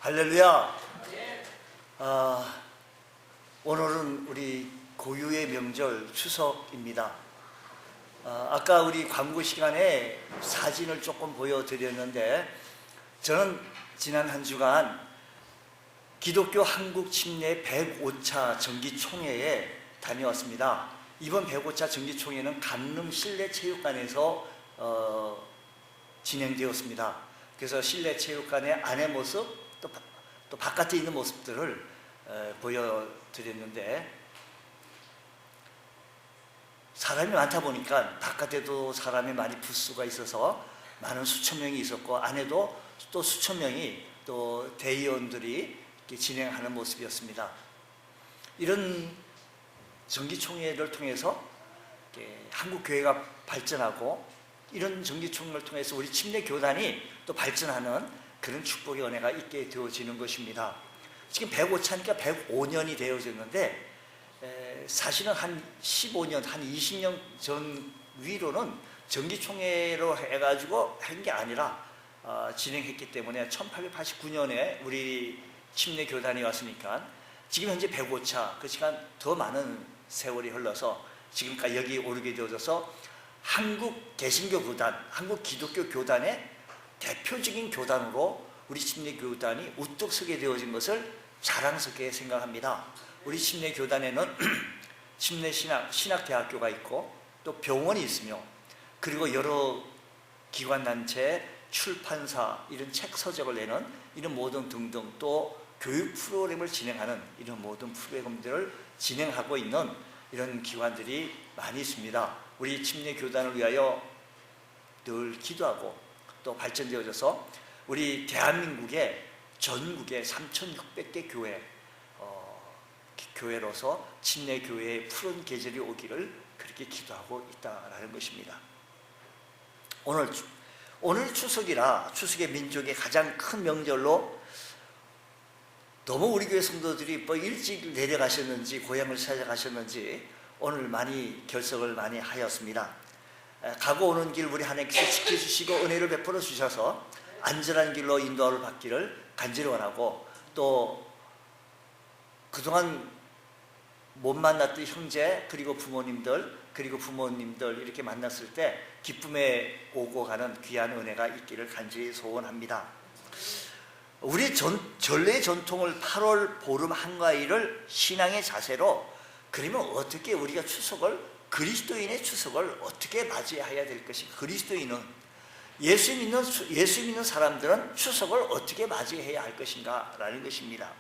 할렐루야. 오늘은 우리 고유의 명절 추석입니다. 아까 우리 광고 시간에 사진을 조금 보여드렸는데, 저는 지난 한 주간 기독교 한국 침례 105차 정기총회에 다녀왔습니다. 이번 105차 정기총회는 강릉 실내체육관에서 진행되었습니다. 그래서 실내체육관의 안의 모습, 또 바깥에 있는 모습들을 보여드렸는데, 사람이 많다 보니까 바깥에도 사람이 많이 부스가 있어서 많은 수천 명이 있었고, 안에도 또 수천 명이 또 대의원들이 진행하는 모습이었습니다. 이런 정기총회를 통해서 한국교회가 발전하고, 이런 정기총회를 통해서 우리 침례교단이 또 발전하는 그런 축복의 은혜가 있게 되어지는 것입니다. 지금 105차니까 105년이 되어졌는데, 사실은 한 15년, 한 20년 전 위로는 정기총회로 해가지고 한 게 아니라 진행했기 때문에 1889년에 우리 침례교단이 왔으니까 지금 현재 105차, 그 시간 더 많은 세월이 흘러서 지금까지 여기 오르게 되어져서 한국 개신교 교단, 한국 기독교 교단의 대표적인 교단으로 우리 침례교단이 우뚝 서게 되어진 것을 자랑스럽게 생각합니다. 우리 침례교단에는 침례신학대학교가 있고, 또 병원이 있으며, 그리고 여러 기관단체, 출판사, 이런 책 서적을 내는 이런 모든 등등, 또 교육 프로그램을 진행하는 이런 모든 프로그램들을 진행하고 있는 이런 기관들이 많이 있습니다. 우리 침례교단을 위하여 늘 기도하고 또 발전되어져서 우리 대한민국의 전국의 3,600개 교회로서 침례교회의 푸른 계절이 오기를 그렇게 기도하고 있다라는 것입니다. 오늘 추석이라, 추석의 민족의 가장 큰 명절로 너무 우리 교회 성도들이 일찍 내려가셨는지 고향을 찾아가셨는지 오늘 많이 결석을 많이 하였습니다. 가고 오는 길 우리 하나님께서 지켜주시고 은혜를 베풀어 주셔서 안전한 길로 인도를 받기를 간절히 원하고, 또 그동안 못 만났던 형제, 그리고 부모님들 이렇게 만났을 때 기쁨에 오고 가는 귀한 은혜가 있기를 간절히 소원합니다. 우리 전례 전통을 8월 보름 한가위를 신앙의 자세로, 그러면 어떻게 우리가 그리스도인의 추석을 어떻게 맞이해야 될 것인가? 그리스도인은, 예수 믿는 사람들은 추석을 어떻게 맞이해야 할 것인가? 라는 것입니다.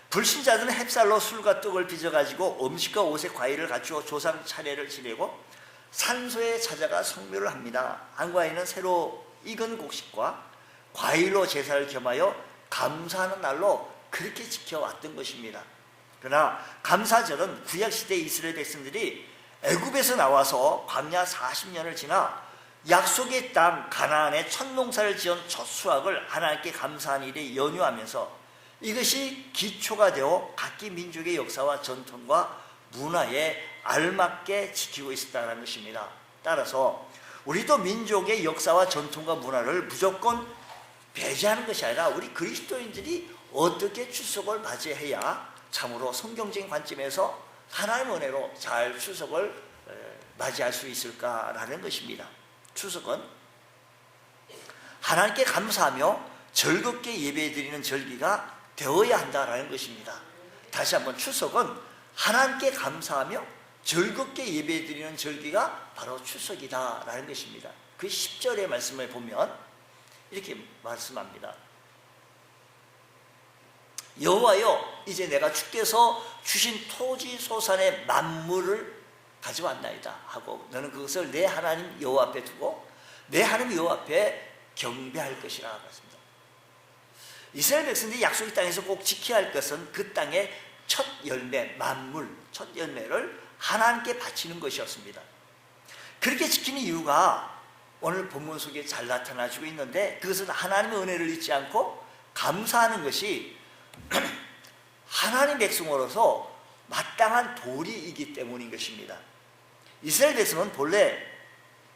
불신자들은 햅쌀로 술과 떡을 빚어가지고 음식과 옷에 과일을 갖추어 조상 차례를 지내고 산소에 찾아가 성묘를 합니다. 한가위는 새로 익은 곡식과 과일로 제사를 겸하여 감사하는 날로 그렇게 지켜왔던 것입니다. 그러나 감사절은 구약시대 이스라엘 백성들이 애굽에서 나와서 광야 40년을 지나 약속의 땅 가나안에 첫 농사를 지은 첫 수확을 하나님께 감사한 일에 연유하면서 이것이 기초가 되어 각기 민족의 역사와 전통과 문화에 알맞게 지키고 있었다는 것입니다. 따라서 우리도 민족의 역사와 전통과 문화를 무조건 배제하는 것이 아니라, 우리 그리스도인들이 어떻게 추석을 맞이해야 참으로 성경적인 관점에서 하나님의 은혜로 잘 추석을 맞이할 수 있을까라는 것입니다. 추석은 하나님께 감사하며 즐겁게 예배드리는 절기가 되어야 한다라는 것입니다. 다시 한번, 추석은 하나님께 감사하며 즐겁게 예배드리는 절기가 바로 추석이다라는 것입니다. 그 10절의 말씀을 보면 이렇게 말씀합니다. 여호와여, 이제 내가 주께서 주신 토지 소산의 만물을 가져왔나이다 하고, 너는 그것을 내 하나님 여호와 앞에 두고 내 하나님 여호와 앞에 경배할 것이라 하셨습니다. 이스라엘 백성들이 약속의 땅에서 꼭 지켜야 할 것은 그 땅의 첫 열매, 만물, 첫 열매를 하나님께 바치는 것이었습니다. 그렇게 지키는 이유가 오늘 본문 속에 잘 나타나지고 있는데, 그것은 하나님의 은혜를 잊지 않고 감사하는 것이 하나님 백성으로서 마땅한 도리이기 때문인 것입니다. 이스라엘 백성은 본래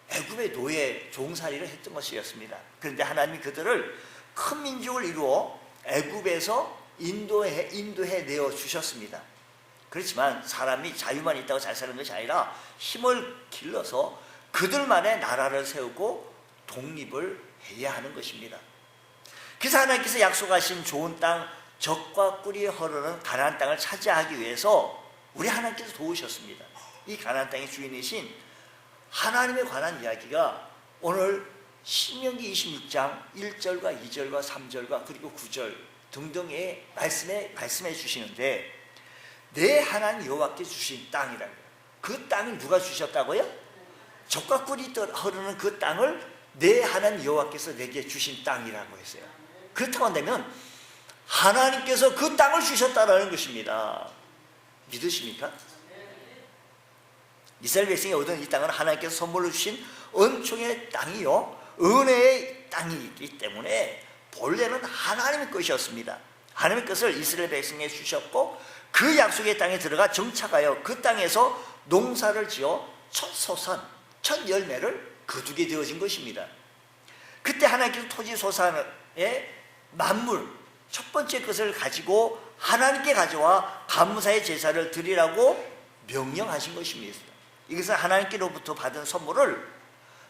애굽의 노예 종살이를 했던 것이었습니다. 그런데 하나님이 그들을 큰 민족을 이루어 애굽에서 인도해 내어 주셨습니다. 그렇지만 사람이 자유만 있다고 잘 사는 것이 아니라 힘을 길러서 그들만의 나라를 세우고 독립을 해야 하는 것입니다. 그래서 하나님께서 약속하신 좋은 땅, 젖과 꿀이 흐르는 가나안 땅을 차지하기 위해서 우리 하나님께서 도우셨습니다. 이 가나안 땅의 주인이신 하나님에 관한 이야기가 오늘 신명기 26장 1절과 2절과 3절과 그리고 9절 등등의 말씀해 주시는데, 내 하나님 여호와께 주신 땅이라고요. 그 땅을 누가 주셨다고요? 젖과 꿀이 흐르는 그 땅을 내 하나님 여호와께서 내게 주신 땅이라고 했어요. 그렇다고 한다면 하나님께서 그 땅을 주셨다라는 것입니다. 믿으십니까? 이스라엘 백성이 얻은 이 땅은 하나님께서 선물로 주신 은총의 땅이요, 은혜의 땅이기 때문에 본래는 하나님의 것이었습니다. 하나님의 것을 이스라엘 백성에 주셨고, 그 약속의 땅에 들어가 정착하여 그 땅에서 농사를 지어 첫 소산, 첫 열매를 거두게 되어진 것입니다. 그때 하나님께서 토지 소산의 만물 첫 번째 것을 가지고 하나님께 가져와 감사의 제사를 드리라고 명령하신 것입니다. 이것은 하나님께로부터 받은 선물을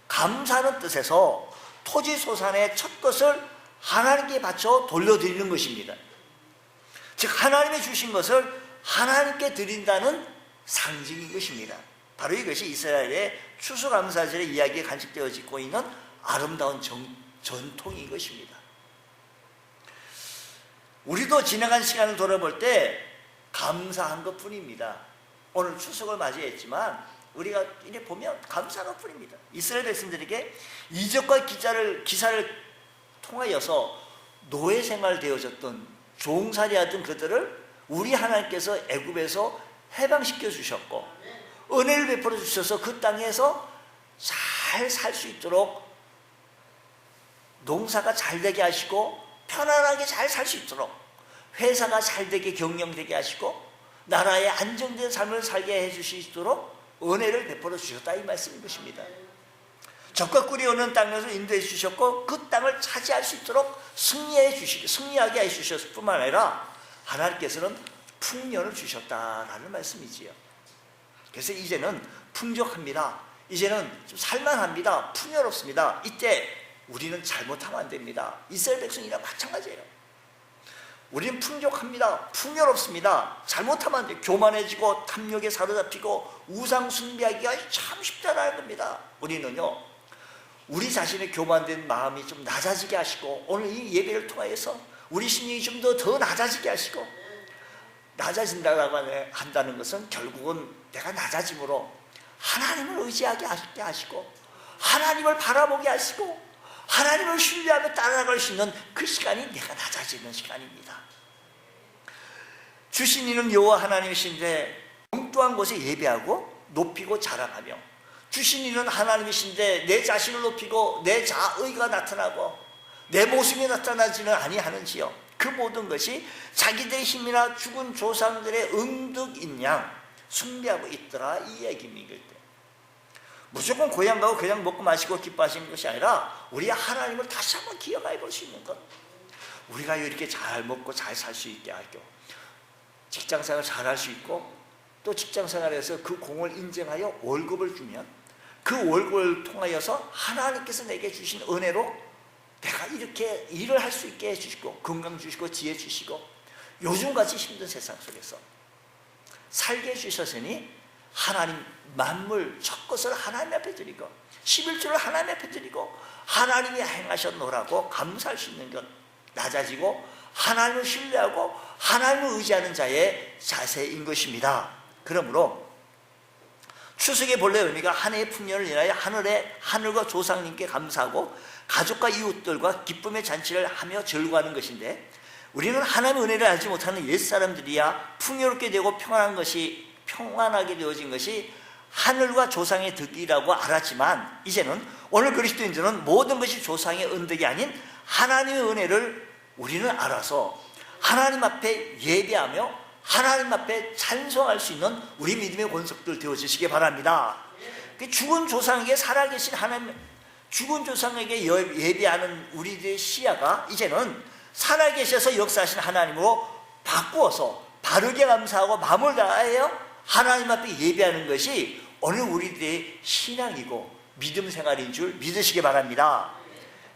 감사하는 뜻에서 토지 소산의 첫 것을 하나님께 바쳐 돌려드리는 것입니다. 즉 하나님이 주신 것을 하나님께 드린다는 상징인 것입니다. 바로 이것이 이스라엘의 추수감사절의 이야기에 간직되어지고 있는 아름다운 전통인 것입니다. 우리도 지나간 시간을 돌아볼 때 감사한 것뿐입니다. 오늘 추석을 맞이했지만 우리가 이래 보면 감사한 것뿐입니다. 이스라엘 백성들에게 이적과 기사를 통하여서 노예 생활 되어졌던 종살이하던 그들을 우리 하나님께서 애굽에서 해방시켜 주셨고, 은혜를 베풀어 주셔서 그 땅에서 잘 살 수 있도록 농사가 잘 되게 하시고, 편안하게 잘 살 수 있도록 회사가 잘 되게 경영되게 하시고, 나라의 안정된 삶을 살게 해주시도록 은혜를 베풀어 주셨다, 이 말씀인 것입니다. 젖과 꿀이 흐르는 땅에서 인도해 주셨고, 그 땅을 차지할 수 있도록 승리하게 해 주셨을 뿐만 아니라 하나님께서는 풍년을 주셨다라는 말씀이지요. 그래서 이제는 풍족합니다. 이제는 좀 살만합니다. 풍요롭습니다. 이때 우리는 잘못하면 안 됩니다. 이스라엘 백성이랑 마찬가지예요. 우리는 풍족합니다. 풍요롭습니다. 잘못하면 안 돼요. 교만해지고 탐욕에 사로잡히고 우상 숭배하기가 참 쉽다라는 겁니다. 우리는요, 우리 자신의 교만된 마음이 좀 낮아지게 하시고, 오늘 이 예배를 통하여서 우리 심령이 좀 더 낮아지게 하시고, 낮아진다고 한다는 것은 결국은 내가 낮아짐으로 하나님을 의지하게 하시고, 하나님을 바라보게 하시고, 하나님을 신뢰하며 따라갈 수 있는 그 시간이 내가 낮아지는 시간입니다. 주신 이는 여호와 하나님이신데 엉뚱한 곳에 예배하고 높이고 자랑하며, 주신 이는 하나님이신데 내 자신을 높이고 내 자의가 나타나고 내 모습이 나타나지는 아니하는지요. 그 모든 것이 자기들의 힘이나 죽은 조상들의 응덕인 양 숭배하고 있더라, 이 얘기입니다. 무조건 고향 가고 그냥 먹고 마시고 기뻐하시는 것이 아니라 우리 하나님을 다시 한번 기억해 볼 수 있는 것, 우리가 이렇게 잘 먹고 잘 살 수 있게 하고, 직장생활 잘 할 수 있고, 또 직장생활에서 그 공을 인정하여 월급을 주면 그 월급을 통하여서 하나님께서 내게 주신 은혜로 내가 이렇게 일을 할 수 있게 해주시고, 건강 주시고 지혜 주시고, 요즘같이 힘든 세상 속에서 살게 해주셨으니 하나님 만물 첫 것을 하나님 앞에 드리고 11조를 하나님 앞에 드리고 하나님이 행하셨노라고 감사할 수 있는 것, 낮아지고 하나님을 신뢰하고 하나님을 의지하는 자의 자세인 것입니다. 그러므로 추석의 본래 의미가 한 해의 풍년을 인하여 하늘과 조상님께 감사하고 가족과 이웃들과 기쁨의 잔치를 하며 즐거워하는 것인데, 우리는 하나님의 은혜를 알지 못하는 옛사람들이야 풍요롭게 되고 평안하게 되어진 것이 하늘과 조상의 덕이라고 알았지만, 이제는 오늘 그리스도인들은 모든 것이 조상의 은덕이 아닌 하나님의 은혜를 우리는 알아서 하나님 앞에 예배하며 하나님 앞에 찬송할 수 있는 우리 믿음의 권속들 되어주시기 바랍니다. 죽은 조상에게 살아계신 하나님, 죽은 조상에게 예배하는 우리들의 시야가 이제는 살아계셔서 역사하신 하나님으로 바꾸어서 바르게 감사하고 마음을 다하여 하나님 앞에 예배하는 것이 오늘 우리들의 신앙이고 믿음 생활인 줄 믿으시기 바랍니다.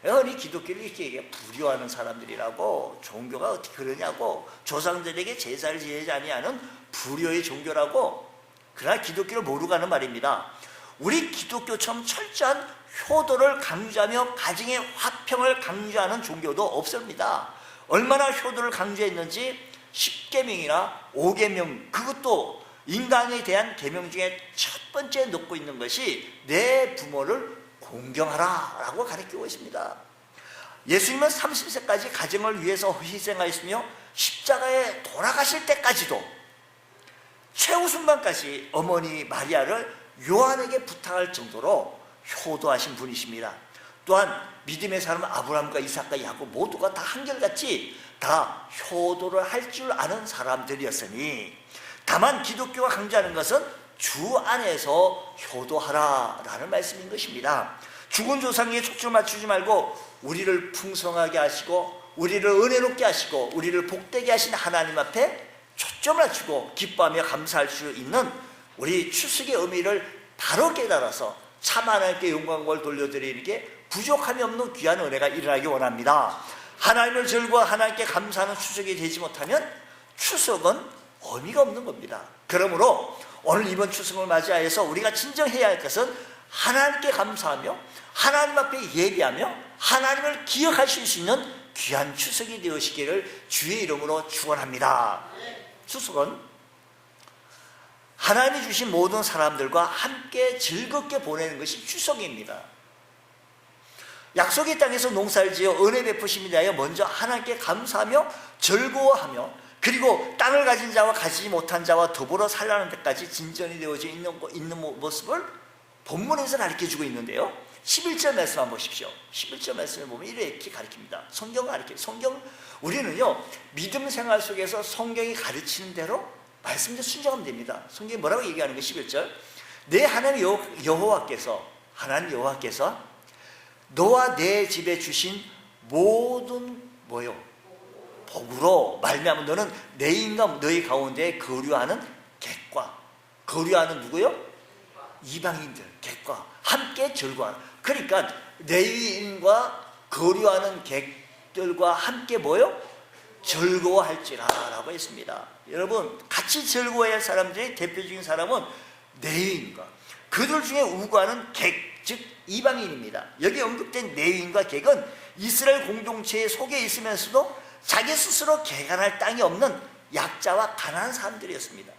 우리 기독교를 이렇게 불효하는 사람들이라고, 종교가 어떻게 그러냐고, 조상들에게 제사를 지내지 아니하는 불효의 종교라고. 그러나 기독교를 모르고 하는 말입니다. 우리 기독교처럼 철저한 효도를 강조하며 가정의 화평을 강조하는 종교도 없습니다. 얼마나 효도를 강조했는지 10계명이나 5계명, 그것도 인간에 대한 계명 중에 첫 번째 놓고 있는 것이 내 부모를 공경하라 라고 가르치고 있습니다. 예수님은 30세까지 가정을 위해서 희생하였으며 십자가에 돌아가실 때까지도 최후 순간까지 어머니 마리아를 요한에게 부탁할 정도로 효도하신 분이십니다. 또한 믿음의 사람 아브라함과 이삭과 야곱 모두가 다 한결같이 다 효도를 할 줄 아는 사람들이었으니, 다만 기독교가 강조하는 것은 주 안에서 효도하라 라는 말씀인 것입니다. 죽은 조상에 초점을 맞추지 말고 우리를 풍성하게 하시고 우리를 은혜롭게 하시고 우리를 복되게 하신 하나님 앞에 초점을 맞추고 기뻐하며 감사할 수 있는 우리 추석의 의미를 바로 깨달아서 참 하나님께 영광을 돌려드리는 게 부족함이 없는 귀한 은혜가 일어나기 원합니다. 하나님을 즐거워 하나님께 감사하는 추석이 되지 못하면 추석은 의미가 없는 겁니다. 그러므로 오늘 이번 추석을 맞이하여서 우리가 진정해야 할 것은 하나님께 감사하며 하나님 앞에 예배하며 하나님을 기억하실 수 있는 귀한 추석이 되시기를 주의 이름으로 축원합니다. 추석은 하나님이 주신 모든 사람들과 함께 즐겁게 보내는 것이 추석입니다. 약속의 땅에서 농사를 지어 은혜 베푸심에 대하여 먼저 하나님께 감사하며 즐거워하며, 그리고 땅을 가진 자와 가지지 못한 자와 더불어 살라는 데까지 진전이 되어져 있는 모습을 본문에서 가르쳐주고 있는데요. 11절 말씀 한번 보십시오. 11절 말씀을 보면 이렇게 가르칩니다. 성경을 가르쳐요. 우리는요, 믿음 생활 속에서 성경이 가르치는 대로 말씀대로 순종하면 됩니다. 성경이 뭐라고 얘기하는 거예요? 11절. 내 하나님 하나님 여호와께서 너와 내 집에 주신 모든 복으로 말미암아 너는 내 인과 너희 가운데 거류하는 객과, 거류하는 누구요? 이방인들 객과 함께 즐거워하는. 그러니까 레위인과 거류하는 객들과 함께 즐거워할지라 라고 했습니다. 여러분, 같이 즐거워해야 할 사람들의 대표적인 사람은 레위인과 그들 중에 우고하는 객, 즉 이방인입니다. 여기 언급된 레위인과 객은 이스라엘 공동체 속에 있으면서도 자기 스스로 개간할 땅이 없는 약자와 가난한 사람들이었습니다.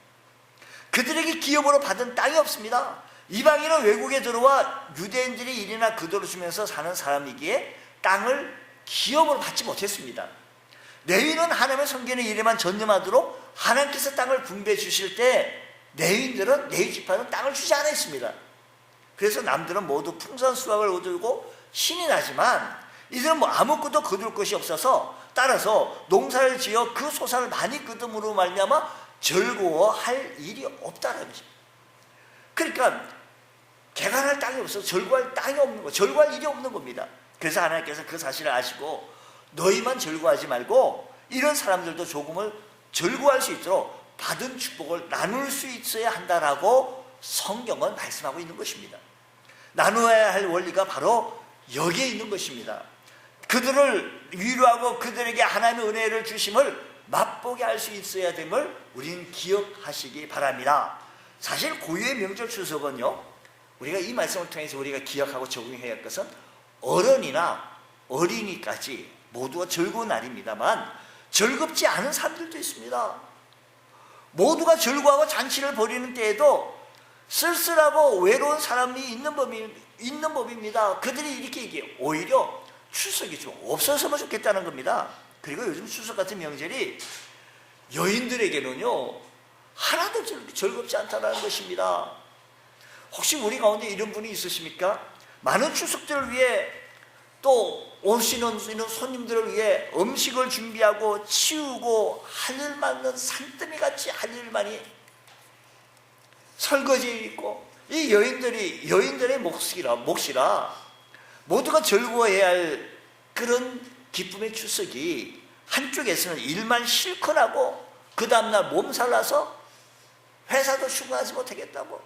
그들에게 기업으로 받은 땅이 없습니다. 이방인은 외국에 들어와 유대인들이 일이나 그도로 주면서 사는 사람이기에 땅을 기업으로 받지 못했습니다. 레위인은 하나님의 섬기는 일에만 전념하도록 하나님께서 땅을 분배해 주실 때 레위인들은 레위 지파는 땅을 주지 않았습니다. 그래서 남들은 모두 풍성한 수확을 얻고 신이 나지만 이들은 아무것도 거둘 것이 없어서, 따라서 농사를 지어 그 소산을 많이 거둠으로 말미암아 즐거워할 일이 없다는 것입니다. 그러니까 개간할 땅이 없어서 즐거워할 땅이 없는 거, 즐거워할 일이 없는 겁니다. 그래서 하나님께서 그 사실을 아시고 너희만 즐거워하지 말고 이런 사람들도 조금을 즐거워할 수 있도록 받은 축복을 나눌 수 있어야 한다라고 성경은 말씀하고 있는 것입니다. 나누어야 할 원리가 바로 여기에 있는 것입니다. 그들을 위로하고 그들에게 하나님의 은혜를 주심을 맛보게 할 수 있어야 됨을 우리는 기억하시기 바랍니다. 사실 고유의 명절 추석은요, 우리가 이 말씀을 통해서 우리가 기억하고 적용해야 할 것은 어른이나 어린이까지 모두가 즐거운 날입니다만 즐겁지 않은 사람들도 있습니다. 모두가 즐거워하고 잔치를 벌이는 때에도 쓸쓸하고 외로운 사람이 있는 법입니다. 그들이 이렇게 얘기해요. 오히려 추석이 좀 없었으면 좋겠다는 겁니다. 그리고 요즘 추석 같은 명절이 여인들에게는요 하나도 즐겁지 않다는 것입니다. 혹시 우리 가운데 이런 분이 있으십니까? 많은 추석들을 위해 또 오시는 손님들을 위해 음식을 준비하고 치우고 할 일 많은 산더미같이 할 일 많이 설거지 있고, 이 여인들의 몫이라 모두가 즐거워해야 할 그런 기쁨의 추석이 한쪽에서는 일만 실컷 하고 그 다음날 몸살 나서 회사도 출근하지 못하겠다고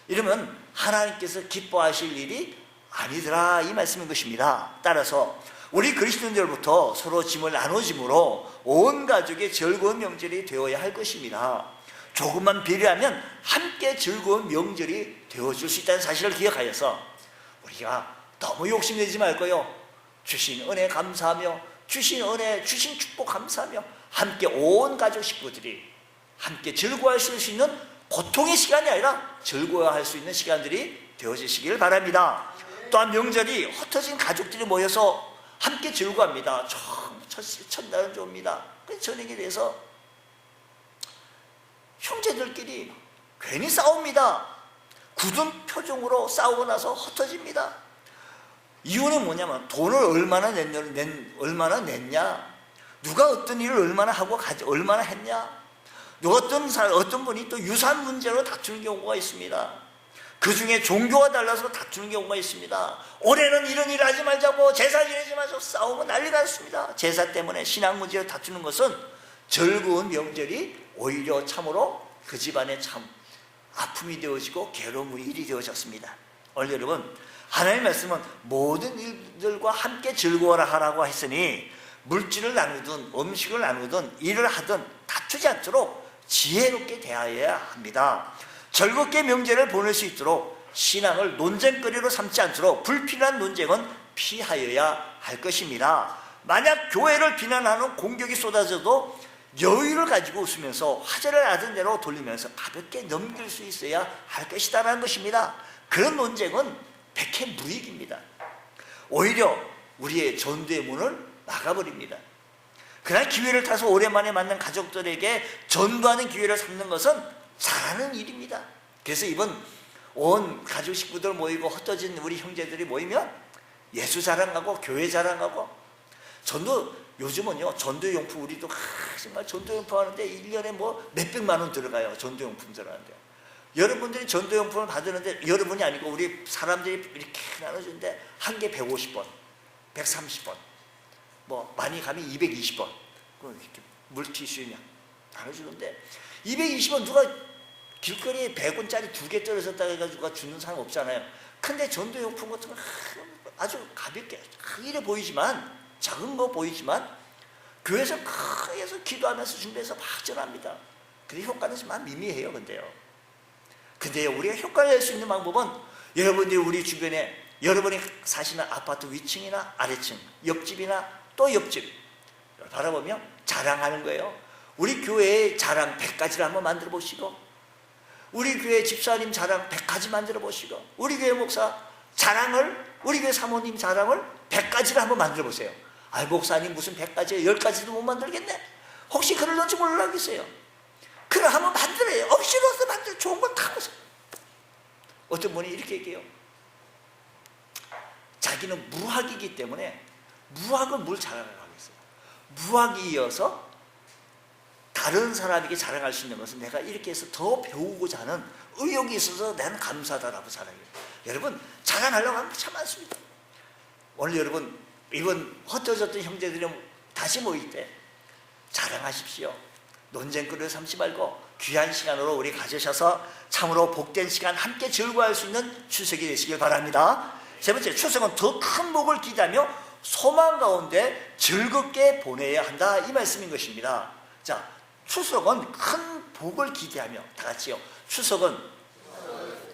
이러면 하나님께서 기뻐하실 일이 아니더라 이 말씀인 것입니다. 따라서 우리 그리스도인들부터 서로 짐을 나눠짐으로 온 가족의 즐거운 명절이 되어야 할 것입니다. 조금만 배려하면 함께 즐거운 명절이 되어줄 수 있다는 사실을 기억하여서 우리가 너무 욕심내지 말고요, 주신 은혜 감사하며 주신 은혜 주신 축복 감사하며 함께 온 가족 식구들이 함께 즐거워할 수 있는 고통의 시간이 아니라 즐거워할 수 있는 시간들이 되어지시길 바랍니다. 또한 명절이 흩어진 가족들이 모여서 함께 즐거워합니다. 첫날은 좋습니다. 저녁에 대해서 형제들끼리 괜히 싸웁니다. 굳은 표정으로 싸우고 나서 흩어집니다. 이유는 뭐냐면 돈을 얼마나 냈냐, 누가 어떤 일을 얼마나 하고 얼마나 했냐, 누가 어떤 분이 또 유산 문제로 다투는 경우가 있습니다. 그 중에 종교가 달라서 다투는 경우가 있습니다. 올해는 이런 일을 하지 말자고 제사 지내지 마시고 싸우고 난리가 났습니다. 제사 때문에 신앙 문제로 다투는 것은 즐거운 명절이 오히려 참으로 그 집안에 참 아픔이 되어지고 괴로운 일이 되어졌습니다. 오늘 여러분, 하나님의 말씀은 모든 일들과 함께 즐거워라 하라고 했으니 물질을 나누든 음식을 나누든 일을 하든 다투지 않도록 지혜롭게 대하여야 합니다. 즐겁게 명절을 보낼 수 있도록 신앙을 논쟁거리로 삼지 않도록 불필요한 논쟁은 피하여야 할 것입니다. 만약 교회를 비난하는 공격이 쏟아져도 여유를 가지고 웃으면서 화제를 하던 대로 돌리면서 가볍게 넘길 수 있어야 할 것이다라는 것입니다. 그런 논쟁은 백해무익입니다. 오히려 우리의 전도의 문을 막아버립니다. 그러나 기회를 타서 오랜만에 만난 가족들에게 전도하는 기회를 삼는 것은 잘하는 일입니다. 그래서 이번 온 가족 식구들 모이고 흩어진 우리 형제들이 모이면 예수 자랑하고 교회 자랑하고 요즘은요 전도용품 우리도 정말 전도용품 하는데 1년에 뭐 몇백만 원 들어가요. 전도용품 들어가는데 여러분들이 전도용품을 받으는데 여러분이 아니고 우리 사람들이 이렇게 나눠주는데 한 개 150원 130원 뭐 많이 가면 220원 이렇게 물티슈냐 나눠주는데 220원 누가 길거리에 100원짜리 2개 떨어졌다 해가지고 주는 사람 없잖아요. 근데 전도용품 같은 거 아주 가볍게 이래 보이지만 작은 거 보이지만 교회에서 크게서 기도하면서 준비해서 막 전합니다. 근데 효과는 좀 미미해요. 근데요 우리가 효과를 낼 수 있는 방법은 여러분들이 우리 주변에 여러분이 사시는 아파트 위층이나 아래층 옆집이나 또 옆집 바라보며 자랑하는 거예요. 우리 교회의 자랑 100가지를 한번 만들어 보시고 우리 교회 집사님 자랑 100가지 만들어 보시고 우리 교회 목사 자랑을 우리 교회 사모님 자랑을 100가지를 한번 만들어 보세요. 아 목사님 무슨 100가지에 10가지도 못 만들겠네. 혹시 그럴런지 몰라겠어요. 그걸 한번 만들어요. 억지로서 만들어 좋은 건 다 보세요. 어떤 분이 이렇게 얘기해요. 자기는 무학이기 때문에 무학을 뭘 자랑을 하겠어요. 무학이어서 다른 사람에게 자랑할 수 있는 것은 내가 이렇게 해서 더 배우고자 하는 의욕이 있어서 나는 감사하다라고 자랑해요. 여러분 자랑하려고 하는 게 참 많습니다. 오늘 여러분 이번 흩어졌던 형제들이 다시 모일 때 자랑하십시오. 논쟁거리를 삼지 말고 귀한 시간으로 우리 가지셔서 참으로 복된 시간 함께 즐거워할 수 있는 추석이 되시길 바랍니다. 세 번째, 추석은 더 큰 복을 기대하며 소망 가운데 즐겁게 보내야 한다 이 말씀인 것입니다. 자, 추석은 큰 복을 기대하며 다 같이요. 추석은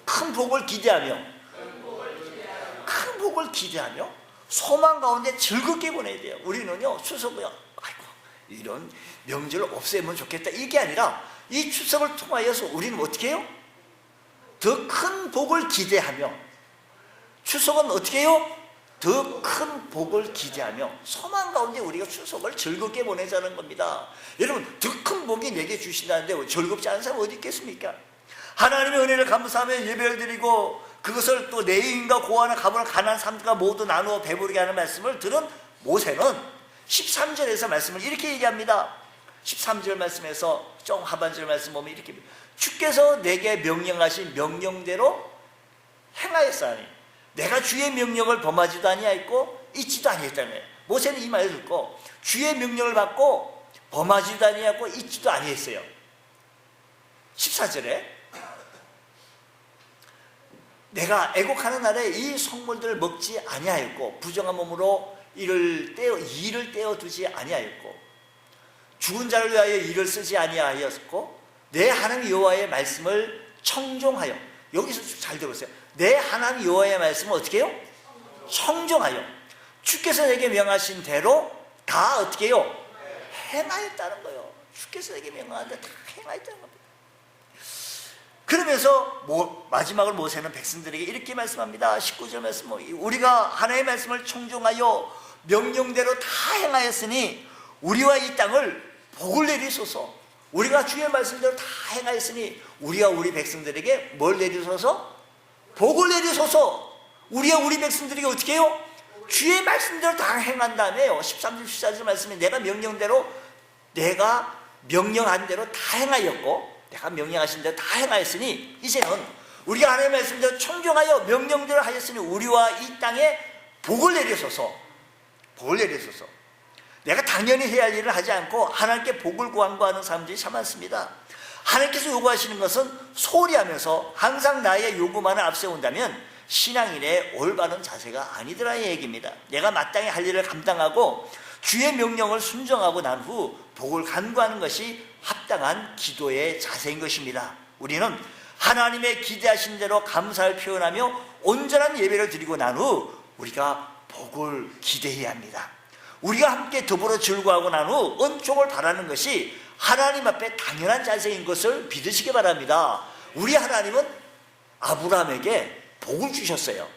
큰 복을 기대하며 큰 복을 기대하며 소망 가운데 즐겁게 보내야 돼요. 우리는요 추석은 아이고 이런 명절을 없애면 좋겠다 이게 아니라 이 추석을 통하여서 우리는 어떻게 해요? 더 큰 복을 기대하며 추석은 어떻게 해요? 더 큰 복을 기대하며 소망 가운데 우리가 추석을 즐겁게 보내자는 겁니다. 여러분 더 큰 복이 내게 주신다는데 즐겁지 않은 사람 어디 있겠습니까? 하나님의 은혜를 감사하며 예배를 드리고 그것을 또 내인과 고아나 가문을 가난한 사람들과 모두 나누어 배부르게 하는 말씀을 들은 모세는 13절에서 말씀을 이렇게 얘기합니다. 13절 말씀에서 좀 하반절 말씀 보면 이렇게 주께서 내게 명령하신 명령대로 행하였사니 내가 주의 명령을 범하지도 아니하였고 잊지도 아니했다는 거예요. 모세는 이 말을 듣고 주의 명령을 받고 범하지도 아니하고 잊지도 아니했어요. 14절에 내가 애곡하는 날에 이 성물들을 먹지 아니하였고 부정한 몸으로 이를 떼어 두지 아니하였고 죽은 자를 위하여 이를 쓰지 아니하였고 내 하나님 여호와의 말씀을 청종하여, 여기서 잘 들으세요. 내 하나님 여호와의 말씀을 어떻게 해요? 청종하여 주께서 내게 명하신 대로 다 어떻게 해요? 행하였다는 거예요. 주께서 내게 명하는데 다 행하였다는 겁니다. 그러면서 마지막으로 모세는 백성들에게 이렇게 말씀합니다. 19절 말씀, 우리가 하나님의 말씀을 청종하여 명령대로 다 행하였으니 우리와 이 땅을 복을 내리소서. 우리가 주의 말씀대로 다 행하였으니 우리와 우리 백성들에게 뭘 내리소서? 복을 내리소서. 우리와 우리 백성들에게 어떻게 해요? 주의 말씀대로 다 행한 다음에요. 13절 14절 말씀에 내가 명령한 대로 다 행하였고 내가 명령하신 대로 다 행하였으니 이제는 우리가 하나님의 말씀대로 청종하여 명령대로 하였으니 우리와 이 땅에 복을 내리소서. 복을 내리소서. 내가 당연히 해야 할 일을 하지 않고 하나님께 복을 구하는 사람들이 참 많습니다. 하나님께서 요구하시는 것은 소홀히 하면서 항상 나의 요구만을 앞세운다면 신앙인의 올바른 자세가 아니더라 이 얘기입니다. 내가 마땅히 할 일을 감당하고 주의 명령을 순종하고 난 후 복을 간구하는 것이 합당한 기도의 자세인 것입니다. 우리는 하나님의 기대하신 대로 감사를 표현하며 온전한 예배를 드리고 난 후 우리가 복을 기대해야 합니다. 우리가 함께 더불어 즐거워하고 난 후 은총을 바라는 것이 하나님 앞에 당연한 자세인 것을 믿으시기 바랍니다. 우리 하나님은 아브라함에게 복을 주셨어요.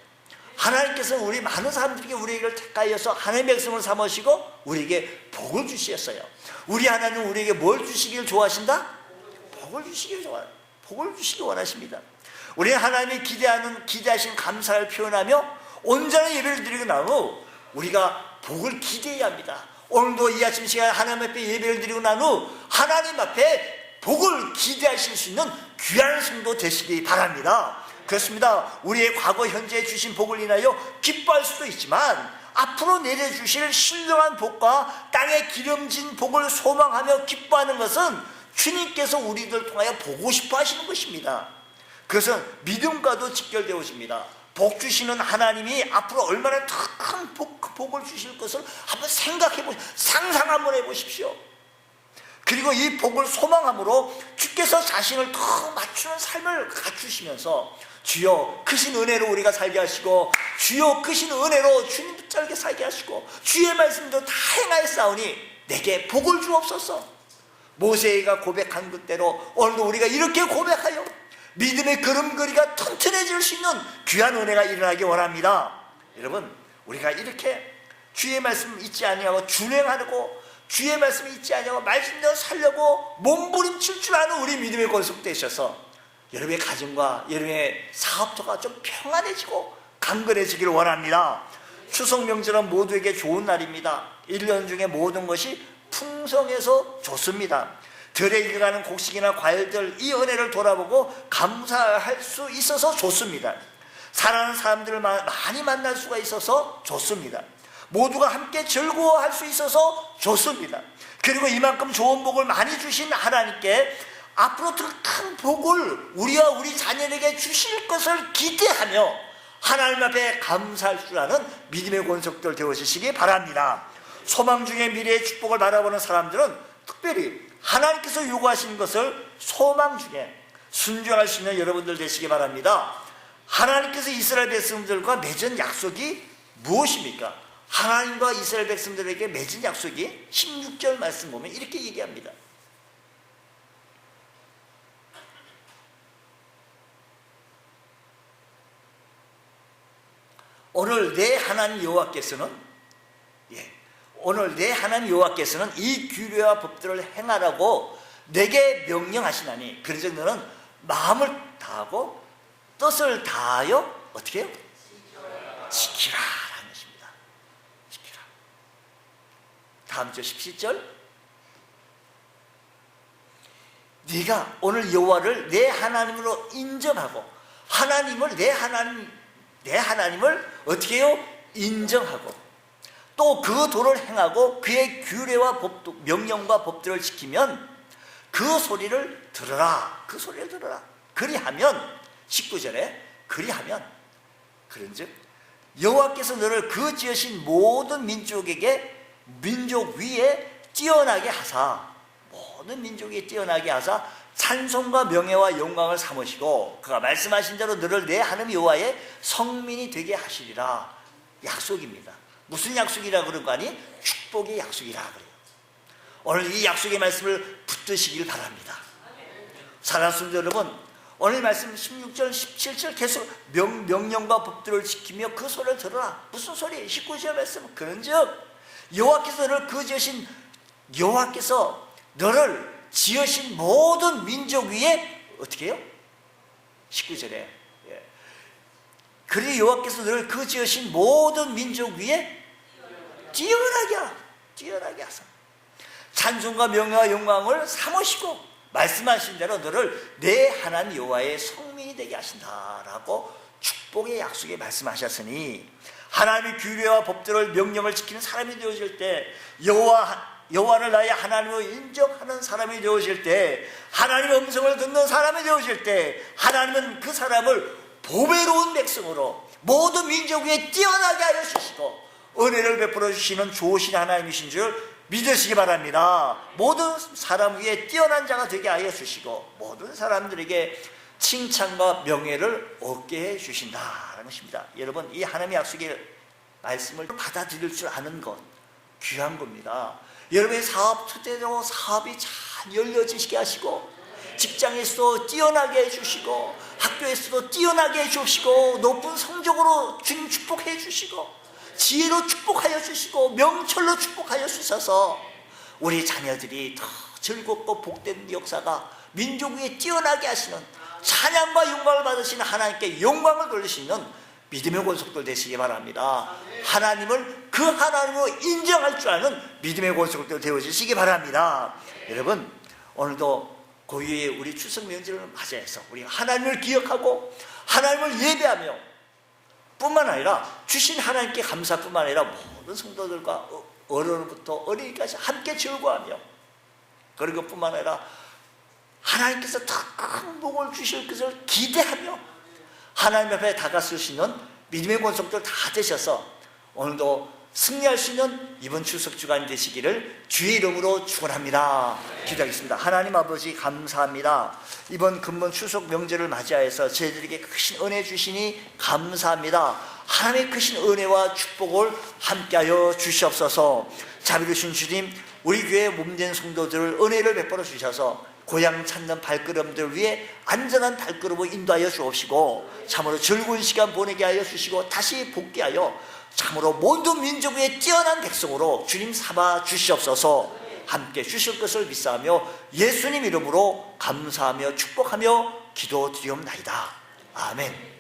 하나님께서는 우리 많은 사람들에게 우리에게 택하여서 하나님의 백성을 삼으시고 우리에게 복을 주셨어요. 우리 하나님은 우리에게 뭘 주시길 좋아하신다? 복을 주시길 원하십니다. 우리는 하나님이 기대하신 감사를 표현하며 온전한 예배를 드리고 난 후 우리가 복을 기대해야 합니다. 오늘도 이 아침 시간 하나님 앞에 예배를 드리고 난 후 하나님 앞에 복을 기대하실 수 있는 귀한 성도 되시기 바랍니다. 그렇습니다. 우리의 과거 현재에 주신 복을 인하여 기뻐할 수도 있지만 앞으로 내려주실 신령한 복과 땅에 기름진 복을 소망하며 기뻐하는 것은 주님께서 우리들 통하여 보고 싶어 하시는 것입니다. 그것은 믿음과도 직결되어집니다. 복 주시는 하나님이 앞으로 얼마나 큰 복을 주실 것을 한번 상상 한번 해보십시오. 그리고 이 복을 소망함으로 주께서 자신을 더 맞추는 삶을 갖추시면서 주여 크신 은혜로 우리가 살게 하시고 주여 크신 은혜로 주님 붙잡게 살게 하시고 주의 말씀도 다 행하였사오니 내게 복을 주옵소서. 모세가 고백한 그대로 오늘도 우리가 이렇게 고백하여 믿음의 걸음걸이가 튼튼해질 수 있는 귀한 은혜가 일어나기 원합니다. 여러분, 우리가 이렇게 주의 말씀 잊지 아니하고 준행하고 주의 말씀 잊지 아니하고 말씀대로 살려고 몸부림칠 줄 아는 우리 믿음의 권속 되셔서 여러분의 가정과 여러분의 사업터가 좀 평안해지고 강건해지기를 원합니다. 추석 명절은 모두에게 좋은 날입니다. 1년 중에 모든 것이 풍성해서 좋습니다. 들에 익어가는 곡식이나 과일들 이 은혜를 돌아보고 감사할 수 있어서 좋습니다. 사랑하는 사람들을 많이 만날 수가 있어서 좋습니다. 모두가 함께 즐거워할 수 있어서 좋습니다. 그리고 이만큼 좋은 복을 많이 주신 하나님께 앞으로 더 큰 복을 우리와 우리 자녀에게 주실 것을 기대하며 하나님 앞에 감사할 줄 아는 믿음의 권속들 되어주시기 바랍니다. 소망 중에 미래의 축복을 바라보는 사람들은 특별히 하나님께서 요구하시는 것을 소망 중에 순종할 수 있는 여러분들 되시기 바랍니다. 하나님께서 이스라엘 백성들과 맺은 약속이 무엇입니까? 하나님과 이스라엘 백성들에게 맺은 약속이 16절 말씀 보면 이렇게 얘기합니다. 오늘 내 하나님 여호와께서는 이 규례와 법들을 행하라고 내게 명령하시나니 그래서 너는 마음을 다하고 뜻을 다하여 어떻게 해요? 지키라 라는 것입니다. 지키라. 다음 절 17절 네가 오늘 여호와를 내 하나님으로 인정하고 하나님을 내 내 하나님을 어떻게 해요? 인정하고 또 그 도를 행하고 그의 규례와 명령과 법들을 지키면 그 소리를 들어라. 그 소리를 들어라. 그리하면 19절에 그리하면 그런즉 여호와께서 너를 그 지으신 모든 민족 위에 뛰어나게 하사 모든 민족 위에 뛰어나게 하사 찬송과 명예와 영광을 삼으시고 그가 말씀하신 대로 너를 내 하나님 여호와의 성민이 되게 하시리라. 약속입니다. 무슨 약속이라 그런 거 아니? 축복의 약속이라 그래요. 오늘 이 약속의 말씀을 붙드시길 바랍니다. 사랑하는 성도 여러분, 오늘 말씀 16절 17절 계속 명령과 법들을 지키며 그 소리를 들어라. 무슨 소리? 19절 말씀 그런즉 여호와께서 너를 지으신 모든 민족 위에 어떻게 해요? 19절에 그리 여호와께서 너를 그 지으신 모든 민족 위에 뛰어나게 하사 찬송과 명예와 영광을 삼으시고 말씀하신 대로 너를 내 하나님 여호와의 성민이 되게 하신다라고 축복의 약속에 말씀하셨으니 하나님의 규례와 법들을 명령을 지키는 사람이 되어질 때 여호와를 나의 하나님으로 인정하는 사람이 되어질 때 하나님의 음성을 듣는 사람이 되어질 때 하나님은 그 사람을 보배로운 백성으로 모든 민족 위에 뛰어나게 하여 주시고 은혜를 베풀어 주시는 좋으신 하나님이신 줄 믿으시기 바랍니다. 모든 사람 위에 뛰어난 자가 되게 하여 주시고 모든 사람들에게 칭찬과 명예를 얻게 해 주신다는 것입니다. 여러분, 이 하나님의 약속의 말씀을 받아들일 줄 아는 것 귀한 겁니다. 여러분의 사업 토대로 사업이 잘 열려지게 하시고 직장에서도 뛰어나게 해주시고 학교에서도 뛰어나게 해주시고 높은 성적으로 주님 축복해 주시고 지혜로 축복하여 주시고 명철로 축복하여 주셔서 우리 자녀들이 더 즐겁고 복된 역사가 민족 위에 뛰어나게 하시는 찬양과 영광을 받으시는 하나님께 영광을 돌리시는 믿음의 권속들 되시기 바랍니다. 하나님을 그 하나님으로 인정할 줄 아는 믿음의 권속들 되어주시기 바랍니다. 여러분, 오늘도 고유의 우리 추석 명절을 맞이해서 우리 하나님을 기억하고 하나님을 예배하며 뿐만 아니라 주신 하나님께 감사뿐만 아니라 모든 성도들과 어른부터 어린이까지 함께 즐거워하며 그런 것뿐만 아니라 하나님께서 더 큰 복을 주실 것을 기대하며 하나님 앞에 다가설 수 있는 믿음의 권속들 다 되셔서 오늘도 승리할 수 있는 이번 추석 주간이 되시기를 주의 이름으로 축원합니다. 기도하겠습니다. 하나님 아버지 감사합니다. 이번 근본 추석 명절을 맞이하여서 저희들에게 크신 은혜 주시니 감사합니다. 하나님의 크신 은혜와 축복을 함께하여 주시옵소서. 자비로우신 주님, 우리 교회 몸된 성도들을 은혜를 베풀어 주셔서 고향 찾는 발걸음들 위해 안전한 발걸음을 인도하여 주옵시고 참으로 즐거운 시간 보내게 하여 주시고 다시 복귀하여 참으로 모든 민족 위에 뛰어난 백성으로 주님 삼아 주시옵소서. 함께 주실 것을 믿사하며 예수님 이름으로 감사하며 축복하며 기도드리옵나이다. 아멘.